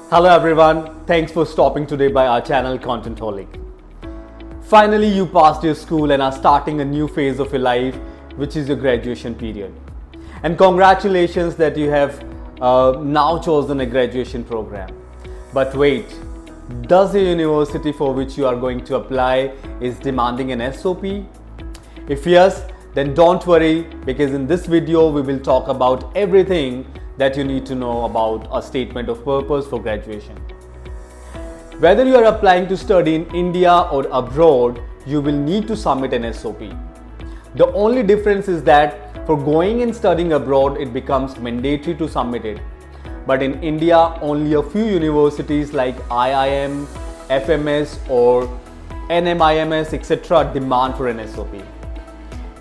Hello everyone, thanks for stopping today by our channel Contentholic. Finally, you passed your school and are starting a new phase of your life, which is your graduation period. And congratulations that you have now chosen a graduation program. But wait, does the university for which you are going to apply is demanding an SOP? If yes, then don't worry, because in this video we will talk about everything that you need to know about a statement of purpose for graduation. Whether you are applying to study in India or abroad, you will need to submit an SOP. The only difference is that for going and studying abroad, it becomes mandatory to submit it. But in India, only a few universities like IIM, FMS or NMIMS etc. demand for an SOP.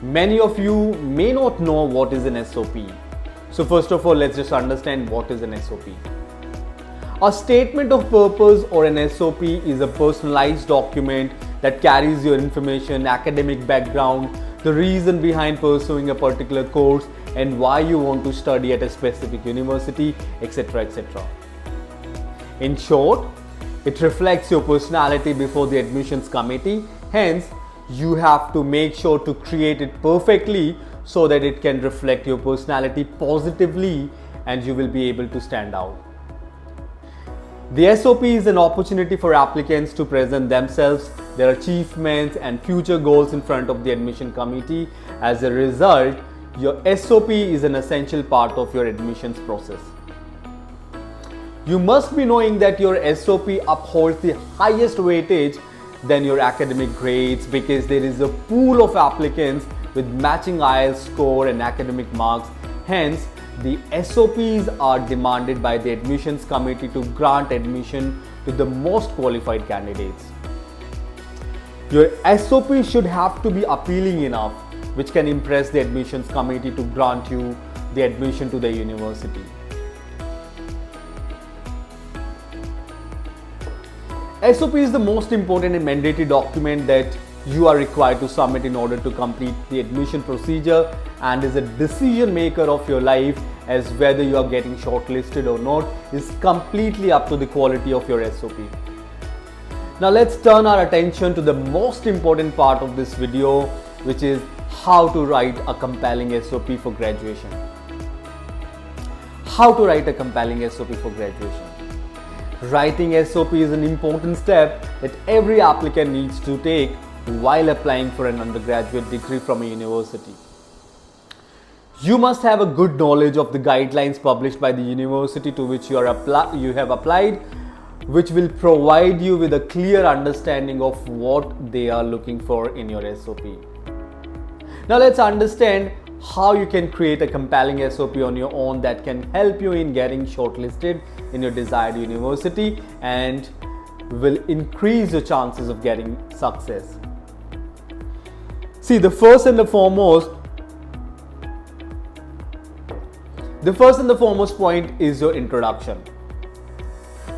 Many of you may not know what is an SOP. So first of all, let's just understand what is an SOP. A statement of purpose or an SOP is a personalized document that carries your information, academic background, the reason behind pursuing a particular course and why you want to study at a specific university, etc. etc. In short, it reflects your personality before the admissions committee. Hence, you have to make sure to create it perfectly so that it can reflect your personality positively and you will be able to stand out. The SOP is an opportunity for applicants to present themselves, their achievements and future goals in front of the admission committee. As a result, your SOP is an essential part of your admissions process. You must be knowing that your SOP upholds the highest weightage than your academic grades, because there is a pool of applicants with matching IELTS score and academic marks. Hence, the SOPs are demanded by the admissions committee to grant admission to the most qualified candidates. Your SOP should have to be appealing enough, which can impress the admissions committee to grant you the admission to the university. SOP is the most important and mandatory document that you are required to submit in order to complete the admission procedure, and is a decision maker of your life, as whether you are getting shortlisted or not is completely up to the quality of your SOP. Now let's turn our attention to the most important part of this video, which is how to write a compelling SOP for graduation. How to write a compelling SOP for graduation. Writing SOP is an important step that every applicant needs to take while applying for an undergraduate degree from a university. You must have a good knowledge of the guidelines published by the university to which you have applied, which will provide you with a clear understanding of what they are looking for in your SOP. Now let's understand how you can create a compelling SOP on your own that can help you in getting shortlisted in your desired university and will increase your chances of getting success. See, the first and the foremost point is your introduction.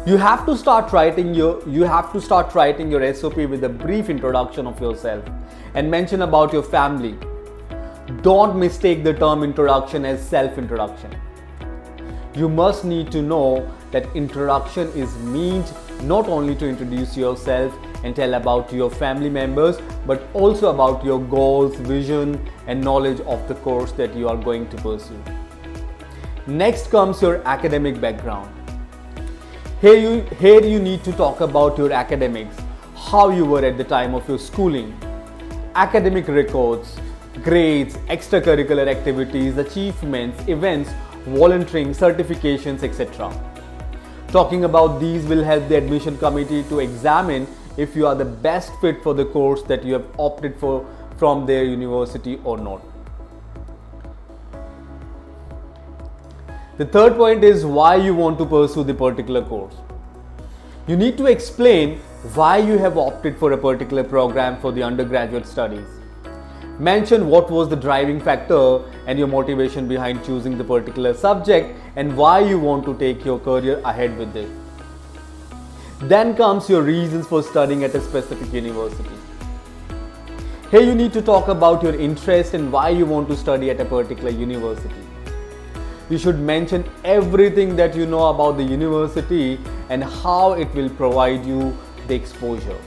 You have to start writing your SOP with a brief introduction of yourself and mention about your family. Don't mistake the term introduction as self-introduction. You must need to know that introduction is meant not only to introduce yourself and tell about your family members, but also about your goals, vision and knowledge of the course that you are going to pursue. Next comes your academic background. Here you need to talk about your academics, how you were at the time of your schooling, academic records, grades, extracurricular activities, achievements, events, volunteering, certifications, etc. Talking about these will help the admission committee to examine if you are the best fit for the course that you have opted for from their university or not. The third point is why you want to pursue the particular course. You need to explain why you have opted for a particular program for the undergraduate studies. Mention what was the driving factor and your motivation behind choosing the particular subject and why you want to take your career ahead with it. Then comes your reasons for studying at a specific university. Here you need to talk about your interest and why you want to study at a particular university. You should mention everything that you know about the university and how it will provide you the exposure.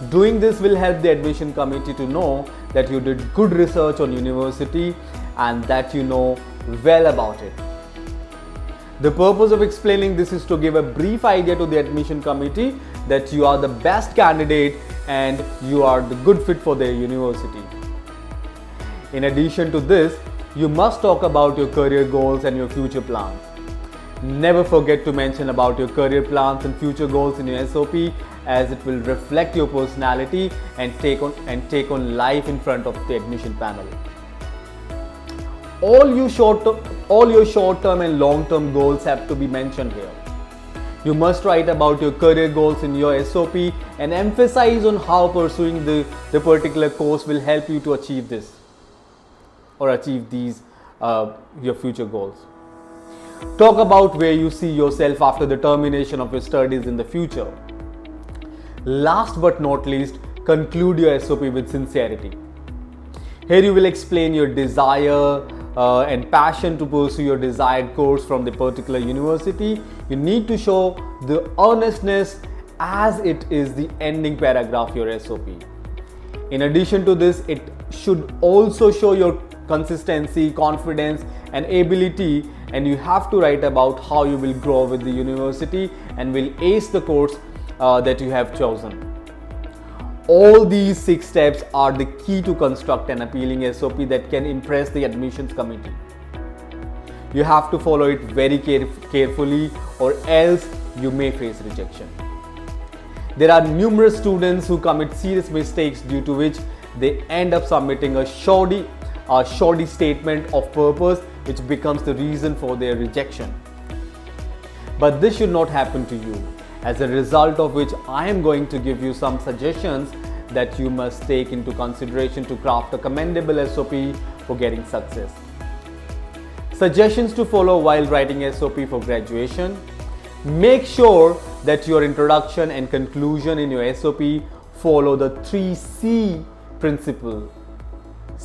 Doing this will help the admission committee to know that you did good research on university and that you know well about it. The purpose of explaining this is to give a brief idea to the admission committee that you are the best candidate and you are the good fit for their university. In addition to this, you must talk about your career goals and your future plans. Never forget to mention about your career plans and future goals in your SOP, as it will reflect your personality and take on life in front of the admission panel. All your short-term and long-term goals have to be mentioned here. You must write about your career goals in your SOP and emphasize on how pursuing the particular course will help you to achieve this or achieve these your future goals. Talk about where you see yourself after the termination of your studies in the future. Last but not least, conclude your SOP with sincerity. Here you will explain your desire and passion to pursue your desired course from the particular university. You need to show the earnestness, as it is the ending paragraph of your SOP. In addition to this, it should also show your consistency, confidence and ability, and you have to write about how you will grow with the university and will ace the course that you have chosen. All these 6 steps are the key to construct an appealing SOP that can impress the admissions committee. You have to follow it very carefully, or else you may face rejection. There are numerous students who commit serious mistakes, due to which they end up submitting a shoddy statement of purpose, which becomes the reason for their rejection. But this should not happen to you, as a result of which I am going to give you some suggestions that you must take into consideration to craft a commendable SOP for getting success. Suggestions to follow while writing SOP for graduation. Make sure that your introduction and conclusion in your SOP follow the 3C principle.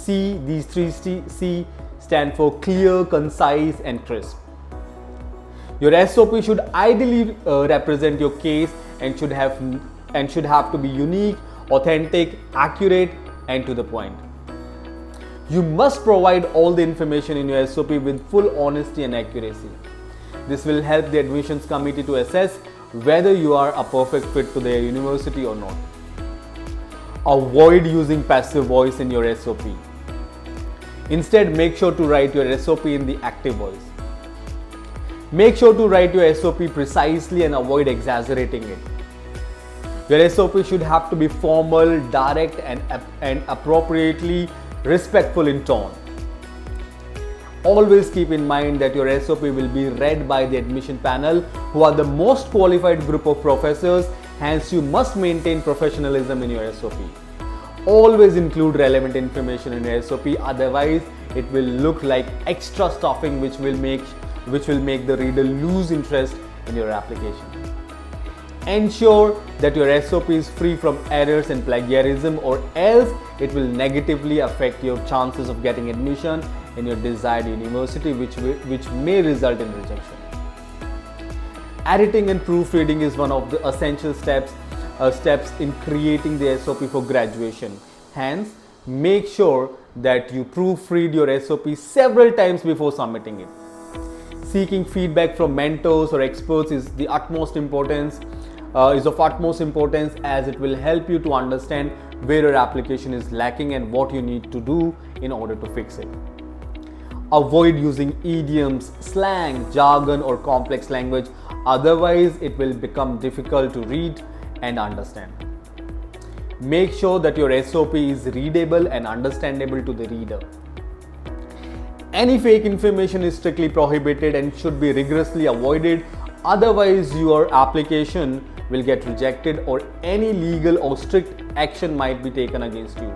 These 3C stand for clear, concise and crisp. Your SOP should ideally represent your case and should have to be unique, authentic, accurate and to the point. You must provide all the information in your SOP with full honesty and accuracy. This will help the admissions committee to assess whether you are a perfect fit to their university or not. Avoid using passive voice in your SOP. Instead, make sure to write your SOP in the active voice. Make sure to write your SOP precisely and avoid exaggerating it. Your SOP should have to be formal, direct and appropriately respectful in tone. Always keep in mind that your SOP will be read by the admission panel, who are the most qualified group of professors, hence you must maintain professionalism in your SOP. Always include relevant information in your SOP, otherwise it will look like extra stuffing which will make the reader lose interest in your application. Ensure that your SOP is free from errors and plagiarism, or else it will negatively affect your chances of getting admission in your desired university, which may result in rejection. Editing and proofreading is one of the essential steps in creating the SOP for graduation. Hence, make sure that you proofread your SOP several times before submitting it. Seeking feedback from mentors or experts is of utmost importance, as it will help you to understand where your application is lacking and what you need to do in order to fix it. Avoid using idioms, slang, jargon or complex language, otherwise it will become difficult to read and understand. Make sure that your SOP is readable and understandable to the reader. Any fake information is strictly prohibited and should be rigorously avoided, otherwise your application will get rejected or any legal or strict action might be taken against you.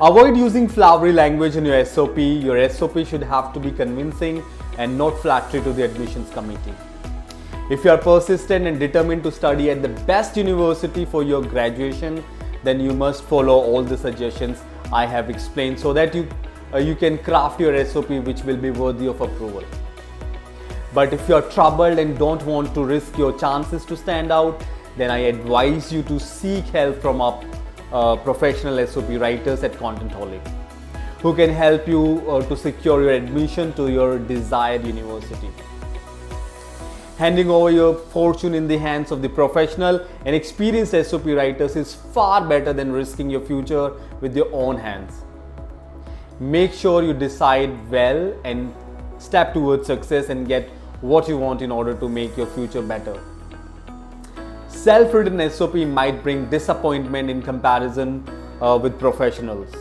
Avoid using flowery language in your SOP. Your SOP should have to be convincing and not flattery to the admissions committee. If you are persistent and determined to study at the best university for your graduation, then you must follow all the suggestions I have explained so that you can craft your SOP which will be worthy of approval. But if you're troubled and don't want to risk your chances to stand out, then I advise you to seek help from our professional SOP writers at Contentholic, who can help you to secure your admission to your desired university. Handing over your fortune in the hands of the professional and experienced SOP writers is far better than risking your future with your own hands. Make sure you decide well and step towards success and get what you want in order to make your future better. Self-written SOP might bring disappointment in comparison with professionals.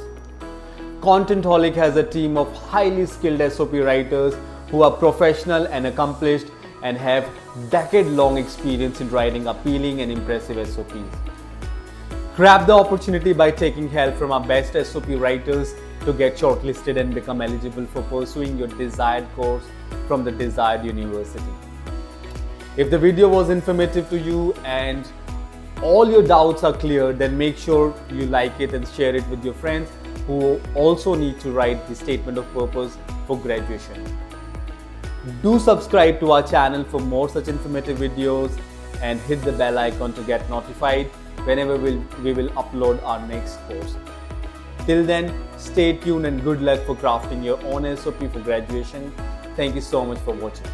Contentholic has a team of highly skilled SOP writers who are professional and accomplished and have decade-long experience in writing appealing and impressive SOPs. Grab the opportunity by taking help from our best SOP writers to get shortlisted and become eligible for pursuing your desired course from the desired university. If the video was informative to you and all your doubts are clear, then make sure you like it and share it with your friends who also need to write the statement of purpose for graduation. Do subscribe to our channel for more such informative videos and hit the bell icon to get notified whenever we will upload our next course. Till then, stay tuned and good luck for crafting your own SOP for graduation. Thank you so much for watching.